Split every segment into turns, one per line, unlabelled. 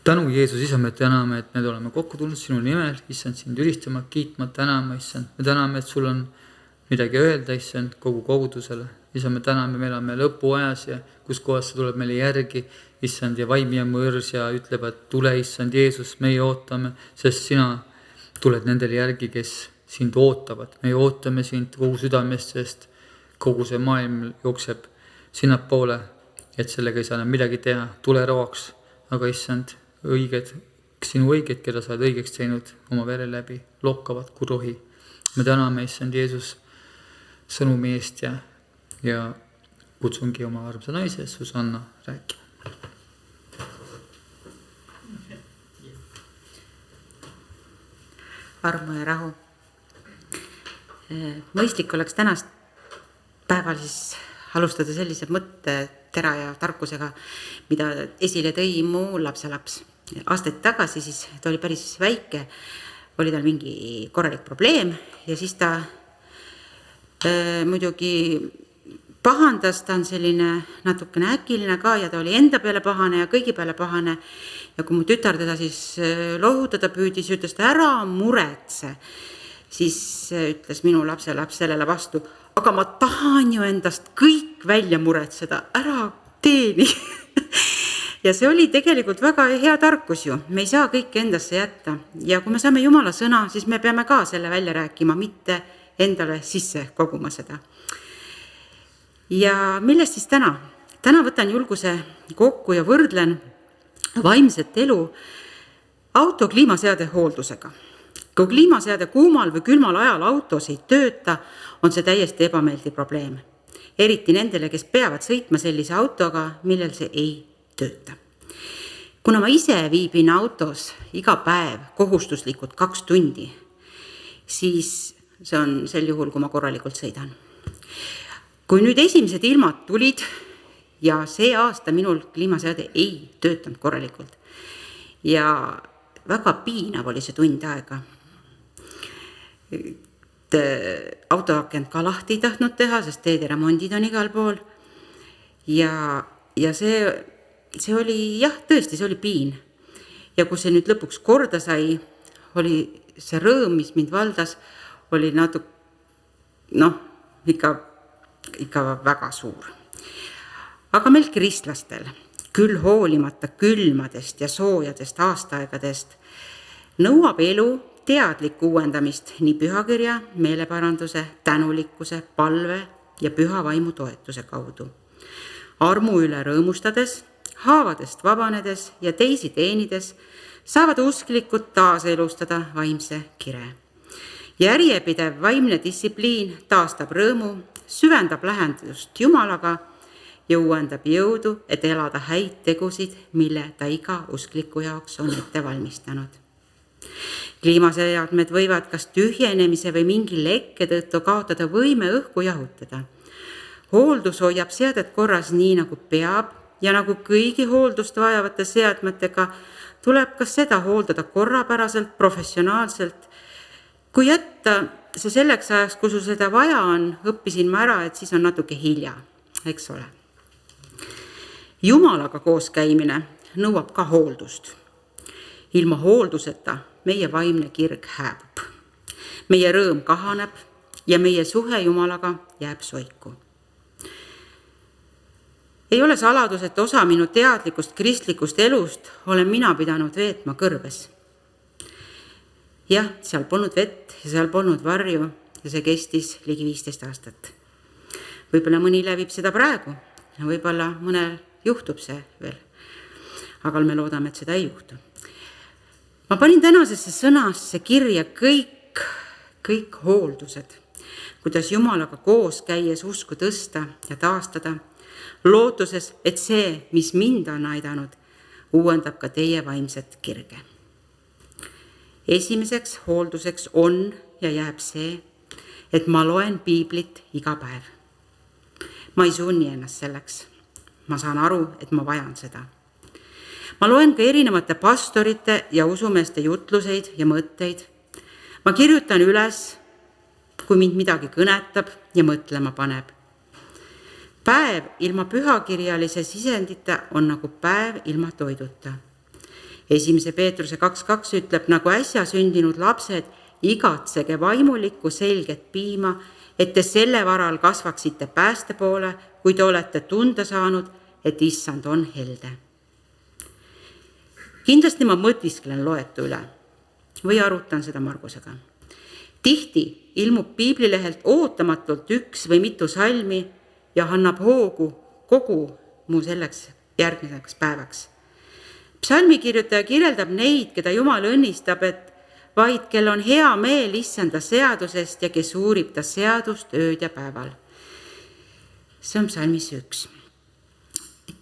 Tänu Jeesus, Isa, me täname, et me oleme kokku tulnud sinu nimel, issand, sind ülistama, kiitma, tänama, issand. Me täname, et sul on midagi öelda, issand, kogu kogudusele. Isa, me täname, me elame lõpuajas ja kus kohas see tuleb meile järgi, issand, ja vaim ja mõrs ja ütleb, et tule, issand, Jeesus, meie ootame, sest sina tuled nendele järgi, kes sind ootavad. Me ootame sind kogu südamest, sest kogu see maailm jookseb sinnapoole, et sellega ei saa enam midagi teha, tule roaks, aga issand, sinu õiged, keda sa oled õigeks teinud oma vere läbi, lokkavad kui rohi. Me täname, issand Jeesus, sõnumi eest ja kutsungi oma armsa naise, Susanna, rääkima.
Armu ja rahu. Mõistlik oleks tänast päeval siis alustada sellise mõttetera ja tarkusega, mida esile tõi mu lapselaps. Aastaid tagasi siis, ta oli päris väike, oli tal mingi korralik probleem ja siis ta muidugi pahandas, ta on selline natukene äkiline ka ja ta oli enda peale pahane ja kõigi peale pahane. Ja kui mu tütar teda siis lohutada püüdis, ütles ta ära muretse, siis ütles minu lapselaps sellele vastu, aga ma tahan ju endast kõik välja muretseda, ära teeni. Ja see oli tegelikult väga hea tarkus ju, me ei saa kõike endasse jätta. Ja kui me saame Jumala sõna, siis me peame ka selle välja rääkima, mitte endale sisse koguma seda. Ja millest siis täna? Täna võtan julguse kokku ja võrdlen vaimset elu auto kliimaseade hooldusega. Kui kliimaseade kuumal või külmal ajal autos ei tööta, on see täiesti ebameeldiv probleem. Eriti nendele, kes peavad sõitma sellise autoga, millel see ei tööta. Kuna ma ise viibin autos iga päev kohustuslikult 2 tundi, siis see on sel juhul, kui ma korralikult sõidan. Kui nüüd esimesed ilmad tulid ja see aasta minul kliimaseade ei töötanud korralikult ja väga piinav oli see tund aega. Autoakent ka lahti ei tahtnud teha, sest teederemondid on igal pool ja see oli, tõesti, see oli piin. Ja kui see nüüd lõpuks korda sai, oli see rõõm, mis mind valdas, oli ikka väga suur. Aga meil kristlastel, küll hoolimata külmadest ja soojadest aastaaegadest, nõuab elu teadlikku uuendamist nii pühakirja, meeleparanduse, tänulikkuse, palve ja püha vaimu toetuse kaudu. Armu üle rõõmustades, haavadest vabanedes ja teisi teenides saavad usklikud taaselustada vaimse kire. Järjepidev vaimne distsipliin taastab rõõmu, süvendab lähendust Jumalaga ja uuendab jõudu, et elada häid tegusid, mille ta iga uskliku jaoks on ette valmistanud. Kliimaseadmed võivad kas tühjenemise või mingi lekke tõttu kaotada võime õhku jahutada. Hooldus hoiab seadet korras nii nagu peab ja nagu kõigi hooldust vajavate seadmetega tuleb ka seda hooldada korrapäraselt, professionaalselt. Kui jätta see selleks ajaks, kui sul seda vaja on, õppisin ma ära, et siis on natuke hilja, eks ole. Jumalaga koos käimine nõuab ka hooldust. Ilma hoolduseta meie vaimne kirg hääbub. Meie rõõm kahaneb ja meie suhe Jumalaga jääb soiku. Ei ole saladus, et osa minu teadlikust kristlikust elust olen mina pidanud veetma kõrbes. Jah, seal polnud vett ja seal polnud varju ja see kestis ligi 15 aastat. Võib-olla mõni läbib seda praegu ja võib-olla mõnel juhtub see veel. Aga me loodame, et seda ei juhtu. Ma panin tänasesse sõnasse kirja kõik hooldused, kuidas Jumalaga koos käies usku tõsta ja taastada, lootuses, et see, mis mind on aidanud, uuendab ka teie vaimset kirge. Esimeseks hoolduseks on ja jääb see, et ma loen piiblit iga päev. Ma ei sunni ennast selleks. Ma saan aru, et ma vajan seda. Ma loen ka erinevate pastorite ja usumeeste jutluseid ja mõtteid. Ma kirjutan üles, kui mind midagi kõnetab ja mõtlema paneb. Päev ilma pühakirjalise sisendita on nagu päev ilma toiduta. 1. Peetruse 2.2 ütleb, nagu äsja sündinud lapsed, igatsege vaimulikku selget piima, et te selle varal kasvaksite pääste poole, kui te olete tunda saanud, et issand on helde. Kindlasti ma mõtisklen loetu üle või arutan seda Margusega. Tihti ilmub piiblilehelt ootamatult üks või mitu salmi ja annab hoogu kogu mu selleks järgmiseks päevaks. Psalmikirjutaja kirjeldab neid, keda Jumal õnnistab, et vaid kel on hea meel issanda seadusest ja kes uurib ta seadust ööd ja päeval. See on psalmis 1.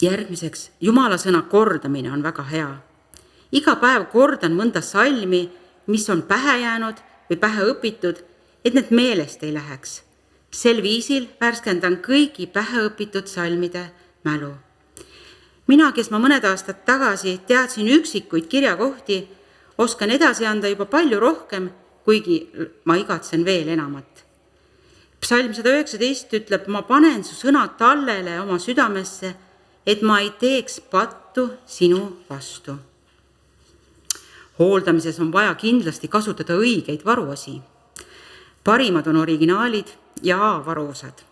Järgmiseks, Jumala sõna kordamine on väga hea. Iga päev kordan mõnda salmi, mis on pähe jäänud või pähe õpitud, et need meelest ei läheks. Sel viisil värskendan kõigi pähe õpitud salmide mälu. Mina, kes ma mõned aastad tagasi teadsin üksikuid kirjakohti, oskan edasi anda juba palju rohkem, kuigi ma igatsen veel enamat. Psalm 119 ütleb, ma panen su sõnad tallele oma südamesse, et ma ei teeks pattu sinu vastu. Hooldamises on vaja kindlasti kasutada õigeid varuosi. Parimad on originaalid ja A-varuosad.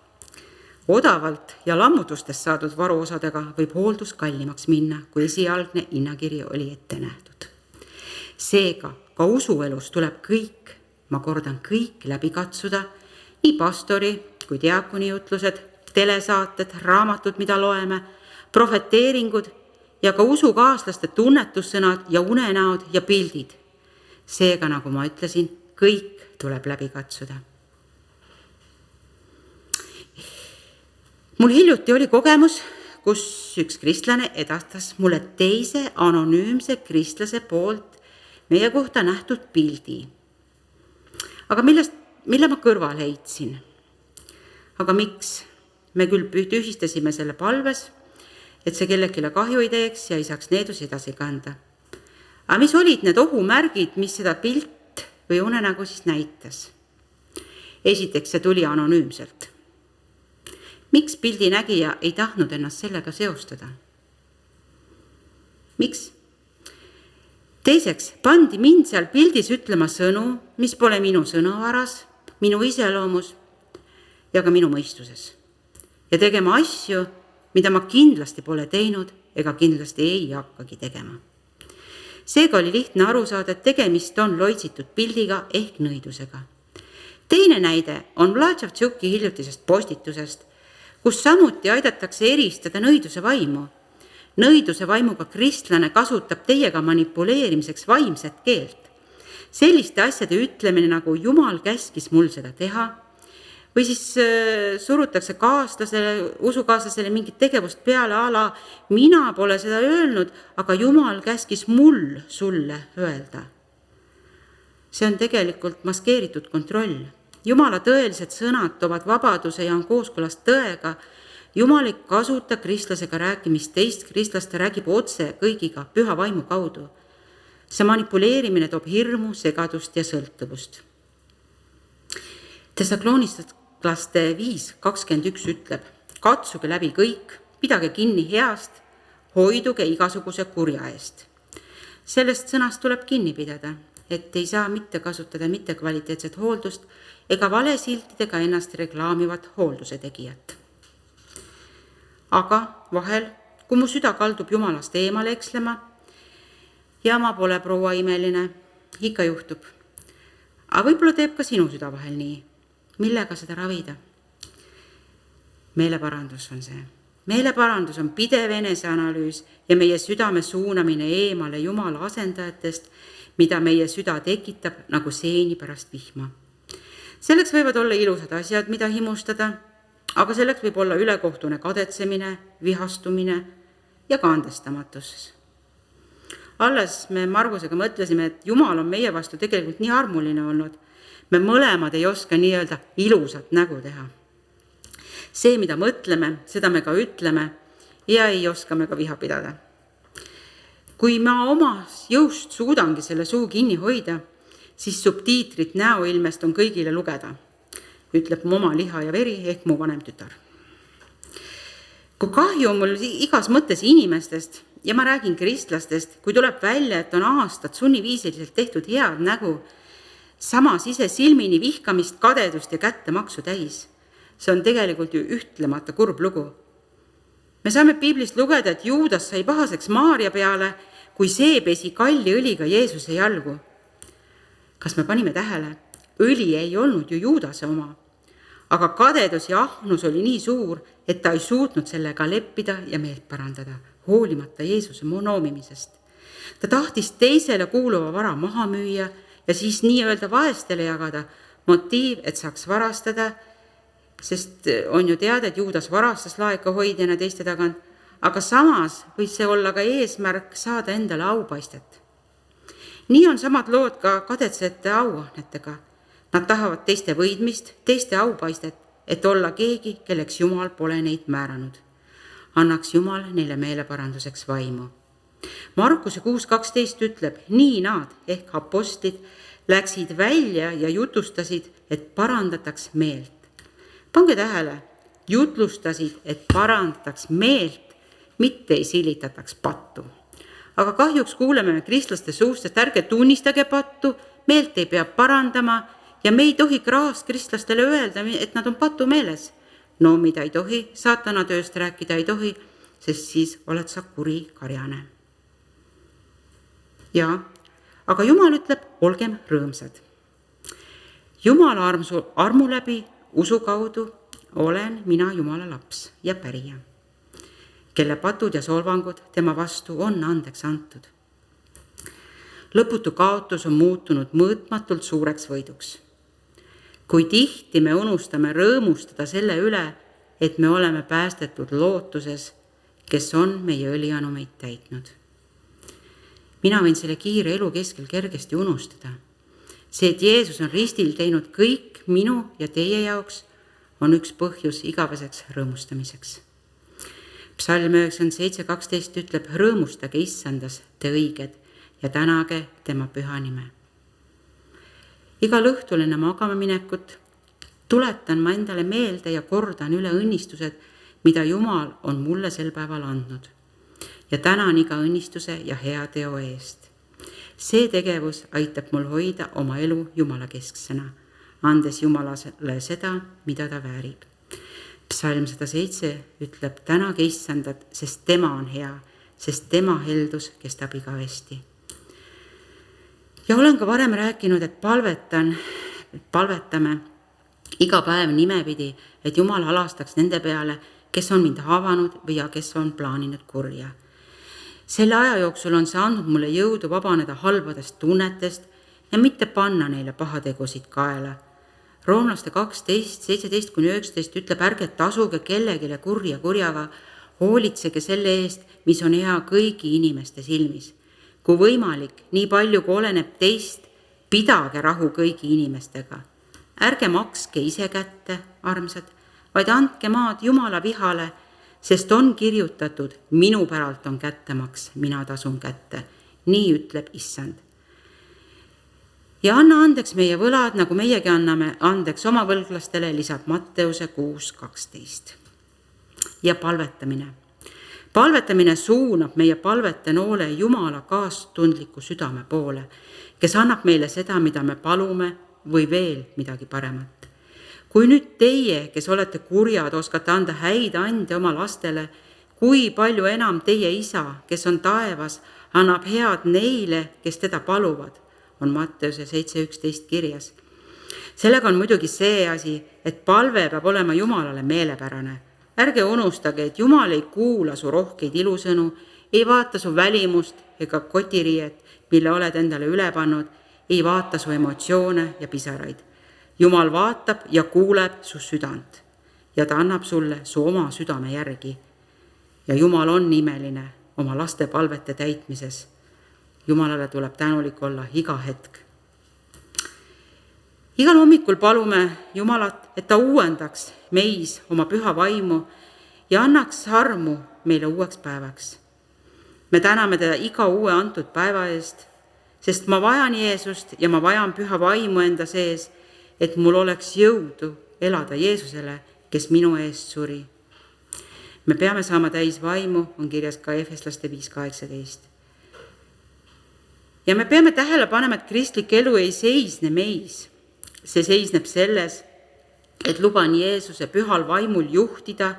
Odavalt ja lammutustest saadud varuosadega võib hooldus kallimaks minna, kui esialgne hinnakiri oli ette nähtud. Seega ka usuelus tuleb kõik, ma kordan kõik läbi katsuda, nii pastori kui diakoni jutlused, telesaated, raamatud, mida loeme, profeteeringud ja ka usukaaslaste tunnetussõnad ja unenäod ja pildid. Seega, nagu ma ütlesin, kõik tuleb läbi katsuda. Mul hiljuti oli kogemus, kus üks kristlane edastas mulle teise anonüümse kristlase poolt meie kohta nähtud pildi. Aga mille ma kõrval heitsin? Aga miks? Me küll tühistasime selle palves, et see kellelegi kahju ei teeks ja ei saaks needus edasi kanda. Aga mis olid need ohumärgid, mis seda pilt või unenägu siis näitas? Esiteks, see tuli anonüümselt. Miks pildi nägija ei tahtnud ennast sellega seostada? Miks? Teiseks, pandi mind seal pildis ütlema sõnu, mis pole minu sõnavaras, minu iseloomus ja ka minu mõistuses. Ja tegema asju, mida ma kindlasti pole teinud ega kindlasti ei hakkagi tegema. Seega oli lihtne aru saada, et tegemist on loitsitud pildiga ehk nõidusega. Teine näide on Vladžavtšuki hiljutisest postitusest, kus samuti aidatakse eristada nõiduse vaimu. Nõiduse vaimuga kristlane kasutab teiega manipuleerimiseks vaimset keelt. Selliste asjade ütlemine, nagu Jumal käskis mul seda teha, või siis surutakse usukaaslasele mingit tegevust peale ala, mina pole seda öelnud, aga Jumal käskis mul sulle öelda. See on tegelikult maskeeritud kontroll. Jumala tõelised sõnad toovad vabaduse ja on kooskõlas tõega. Jumal ei kasuta kristlasega rääkimist teist, kristlaste räägib otse kõigiga püha vaimu kaudu. See manipuleerimine toob hirmu, segadust ja sõltuvust. Thessaloniklaste 5.21 ütleb, katsuge läbi kõik, pidage kinni heast, hoiduge igasuguse kurja eest. Sellest sõnast tuleb kinni pidada, et ei saa mitte kasutada mitte kvaliteetset hooldust ega valesiltidega ennast reklaamivat hoolduse tegijat. Aga vahel, kui mu süda kaldub Jumalast eemale ekslema ja ma pole proua imeline, ikka juhtub. Aga võib-olla teeb ka sinu süda vahel nii. Millega seda ravida? Meeleparandus on see. Meeleparandus on pidev eneseanalüüs ja meie südame suunamine eemale Jumala asendajatest, mida meie süda tekitab nagu seeni pärast vihma. Selleks võivad olla ilusad asjad, mida himustada, aga selleks võib olla ülekohtune kadetsemine, vihastumine ja ka andestamatus. Alles me Margusega mõtlesime, et Jumal on meie vastu tegelikult nii armuline olnud. Me mõlemad ei oska nii-öelda ilusat nägu teha. See, mida mõtleme, seda me ka ütleme ja ei oska me ka viha pidada. Kui ma oma jõust suudangi selle suu kinni hoida, siis subtiitrit näoilmest on kõigile lugeda, ütleb mu oma liha ja veri ehk mu vanem tütar. Kui kahju on mul igas mõttes inimestest, ja ma räägin kristlastest, kui tuleb välja, et on aastad sunniviisiliselt tehtud head nägu, samas ise silmini vihkamist, kadedust ja kättemaksu täis. See on tegelikult ju ühtlemata kurb lugu. Me saame piiblist lugeda, et Juudas sai pahaseks Maarja peale, kui see pesi kalli õliga Jeesuse jalgu. Kas me panime tähele? Õli ei olnud ju Juudase oma, aga kadedus ja ahnus oli nii suur, et ta ei suutnud sellega leppida ja meelt parandada, hoolimata Jeesuse noomimisest. Ta tahtis teisele kuuluva vara maha müüa ja siis nii-öelda vaestele jagada, motiiv, et saaks varastada, sest on ju teada, et Juudas varastas laekahoidjana teiste tagant, aga samas võis see olla ka eesmärk saada endale aupaistet. Nii on samad lood ka kadetsete auahnetega. Nad tahavad teiste võidmist, teiste aupaistet, et olla keegi, kelleks Jumal pole neid määranud. Annaks Jumal neile meeleparanduseks vaimu. Markuse 6.12 ütleb, nii nad ehk apostlid läksid välja ja jutustasid, et parandataks meelt. Pange tähele, jutlustasid, et parandataks meelt, mitte ei silitataks pattu. Aga kahjuks kuuleme me kristlaste suust, et ärge tunnistage pattu, meelt ei pea parandama ja me ei tohi kraast kristlastele öelda, et nad on patu meeles. No mida ei tohi, saatana tööst rääkida ei tohi, sest siis oled sa kuri karjane. Ja, aga Jumal ütleb, olgem rõõmsad. Jumala armu läbi, usu kaudu olen mina Jumala laps ja pärija, kelle patud ja solvangud tema vastu on andeks antud. Lõputu kaotus on muutunud mõõtmatult suureks võiduks. Kui tihti me unustame rõõmustada selle üle, et me oleme päästetud lootuses, kes on meie õlianumeid täitnud. Mina võin selle kiire elu keskel kergesti unustada. See, et Jeesus on ristil teinud kõik minu ja teie jaoks, on üks põhjus igaveseks rõõmustamiseks. Psalm 97.12 ütleb, rõõmustage issandas te õiged ja tänage tema püha nime. Igal õhtul enne magama minekut tuletan ma endale meelde ja kordan üle õnnistused, mida Jumal on mulle sel päeval andnud. Ja tänan iga õnnistuse ja hea teo eest. See tegevus aitab mul hoida oma elu Jumala kesksena, andes Jumalale seda, mida ta väärib. Psalm 107 ütleb, tänage issandat, sest tema on hea, sest tema heldus kestab igavesti. Ja olen ka varem rääkinud, et palvetame iga päev nimepidi, et Jumal halastaks nende peale, kes on mind haavanud või kes on plaaninud kurja. Selle aja jooksul on see andnud mulle jõudu vabaneda halbadest tunnetest ja mitte panna neile pahategusid kaela. Roomlaste 12, 17-19 ütleb, ärge tasuge kellegile kurja kurjaga, hoolitsege selle eest, mis on hea kõigi inimeste silmis. Kui võimalik, nii palju kui oleneb teist, pidage rahu kõigi inimestega. Ärge makske ise kätte, armsad, vaid andke maad Jumala vihale, sest on kirjutatud, minu päralt on kättemaks, mina tasun kätte. Nii ütleb issand. Ja anna andeks meie võlad, nagu meiegi anname andeks oma võlglastele, lisab Matteuse 6.12. Ja palvetamine. Palvetamine suunab meie palvete noole Jumala kaastundliku südame poole, kes annab meile seda, mida me palume või veel midagi paremat. Kui nüüd teie, kes olete kurjad, oskate anda häid ande oma lastele, kui palju enam teie isa, kes on taevas, annab head neile, kes teda paluvad, on Matteuse 7.11 kirjas. Sellega on muidugi see asi, et palve peab olema Jumalale meelepärane. Ärge unustage, et Jumal ei kuula su rohkeid ilusõnu, ei vaata su välimust ega kotiriiet, mille oled endale üle pannud, ei vaata su emotsioone ja pisaraid. Jumal vaatab ja kuuleb su südant ja ta annab sulle su oma südame järgi. Ja Jumal on imeline oma laste palvete täitmises. Jumalale tuleb tänulik olla iga hetk. Igal hommikul palume Jumalat, et ta uuendaks meis oma püha vaimu ja annaks armu meile uueks päevaks. Me täname teda iga uue antud päeva eest, sest ma vajan Jeesust ja ma vajan püha vaimu enda sees, et mul oleks jõudu elada Jeesusele, kes minu eest suri. me peame saama täis vaimu, on kirjas ka Efeslaste 5:18. Ja me peame tähele panema, et kristlik elu ei seisne meis. See seisneb selles, et luban Jeesuse pühal vaimul juhtida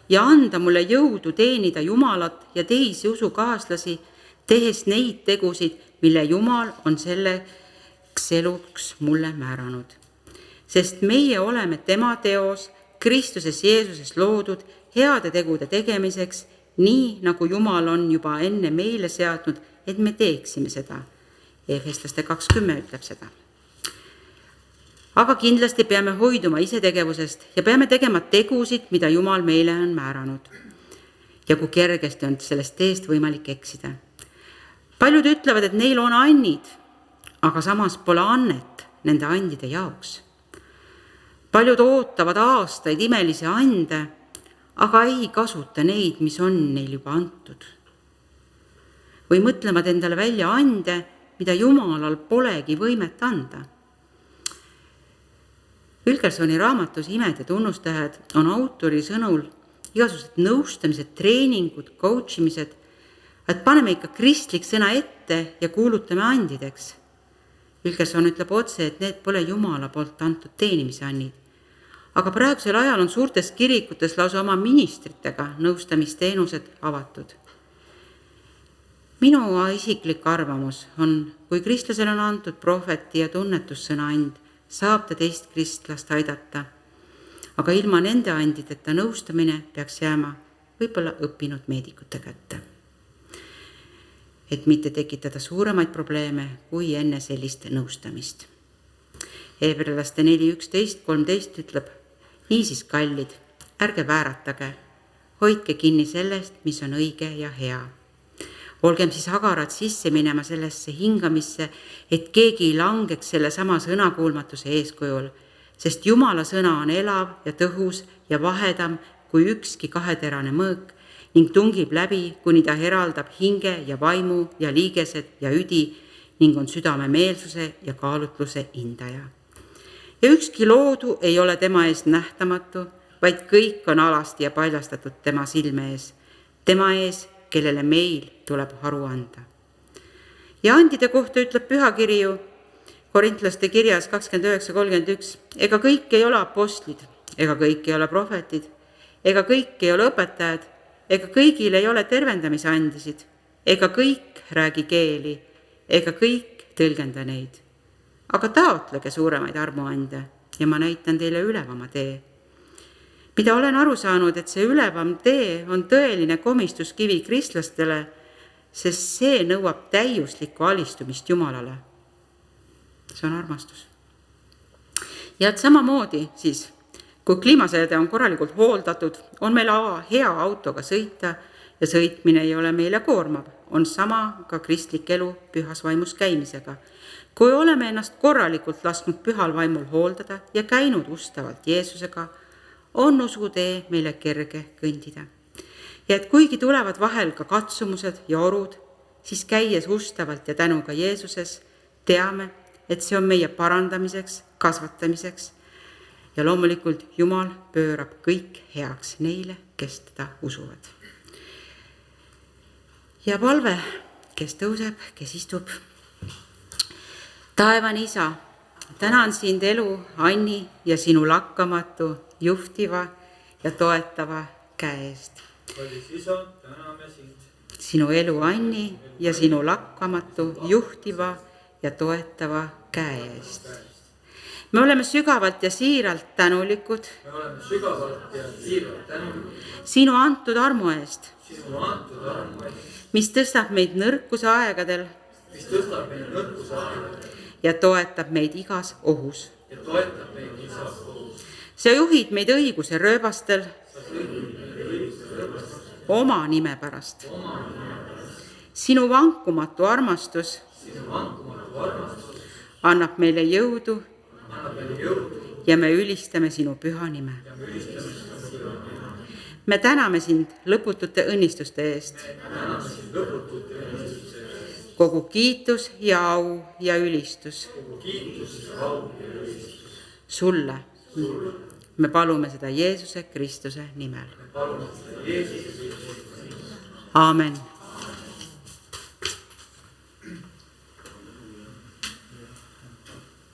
ja anda mulle jõudu teenida Jumalat ja teisi usukaaslasi, tehes neid tegusid, mille Jumal on selleks eluks mulle määranud. Sest meie oleme tema teos, Kristuses Jeesuses loodud heade tegude tegemiseks, nii nagu Jumal on juba enne meile seadnud, et me teeksime seda. Efeslaste 2:10 ütleb seda. Aga kindlasti peame hoiduma isetegevusest ja peame tegema tegusid, mida Jumal meile on määranud. Ja kui kergesti on sellest teest võimalik eksida. Paljud ütlevad, et neil on annid, aga samas pole annet nende andide jaoks. Paljud ootavad aastaid imelisi ande, aga ei kasuta neid, mis on neil juba antud. Või mõtlevad endale välja ande, mida Jumalal polegi võimet anda. Wilkersoni raamatus Imed ja tunnustähed on autori sõnul igasugused nõustamised, treeningud, coachimised, et paneme ikka kristlik sõna ette ja kuulutame andideks. Wilkerson ütleb otse, et need pole Jumala poolt antud teenimise annid. Aga praegusel ajal on suurtes kirikutes lausa oma ministritega nõustamisteenused avatud. Minu isiklik arvamus on, kui kristlasel on antud prohveti ja tunnetussõna and, saab ta teist kristlast aidata. Aga ilma nende andideta nõustamine peaks jääma võib-olla õppinud meedikute kätte. Et mitte tekitada suuremaid probleeme kui enne sellist nõustamist. Hebrealaste 4:11-13 ütleb, niisiis kallid, ärge vääratage, hoidke kinni sellest, mis on õige ja hea. Olgem siis agarad sisse minema sellesse hingamisse, et keegi ei langeks selle sama sõnakuulmatuse eeskujul, sest Jumala sõna on elav ja tõhus ja vahedam kui ükski kaheterane mõõk ning tungib läbi, kuni ta eraldab hinge ja vaimu ja liigesed ja üdi ning on südame meelsuse ja kaalutluse hindaja. Ja ükski loodu ei ole tema ees nähtamatu, vaid kõik on alasti ja paljastatud tema silme ees, tema ees, kellele meil tuleb aru anda. Ja andide kohta ütleb pühakiri ju Korintlaste kirjas 29:31, ega kõik ei ole apostlid, ega kõik ei ole prohvetid, ega kõik ei ole õpetajad, ega kõigil ei ole tervendamise andisid, ega kõik räägi keeli, ega kõik tõlgenda neid. Aga taotlege suuremaid armuande ja ma näitan teile ülevama tee. Mida olen aru saanud, et see ülevam tee on tõeline komistuskivi kristlastele, sest see nõuab täiuslikku alistumist Jumalale. See on armastus. Ja et samamoodi siis, kui kliimaseade on korralikult hooldatud, on meil hea autoga sõita ja sõitmine ei ole meile koormav, on sama ka kristlik elu pühas vaimus käimisega. Kui oleme ennast korralikult lasknud pühal vaimul hooldada ja käinud ustavalt Jeesusega, on usutee meile kerge kõndida. Ja et kuigi tulevad vahel ka katsumused ja orud, siis käies ustavalt ja tänuga Jeesuses, teame, et see on meie parandamiseks, kasvatamiseks ja loomulikult Jumal pöörab kõik heaks neile, kes teda usuvad. Ja palve, kes tõuseb, kes istub. Taevane Isa, tänan sind elu, Anni ja sinu lakkamatu, juhtiva ja toetava käe eest.
Kallis Isa, täname sind.
Sinu elu, Anni ja sinu lakkamatu, juhtiva ja toetava käe eest. Me oleme sügavalt ja siiralt tänulikud sinu antud armu eest, mis tõstab meid nõrkuse aegadel ja toetab meid igas ohus. Sa juhid meid õiguse rööbastel oma nime pärast. Sinu vankumatu armastus annab meile jõudu ja me ülistame sinu püha nime. Me täname sind lõputute õnnistuste eest. Kogu kiitus ja au ja ülistus sulle, me palume seda Jeesuse Kristuse nimel. Aamen.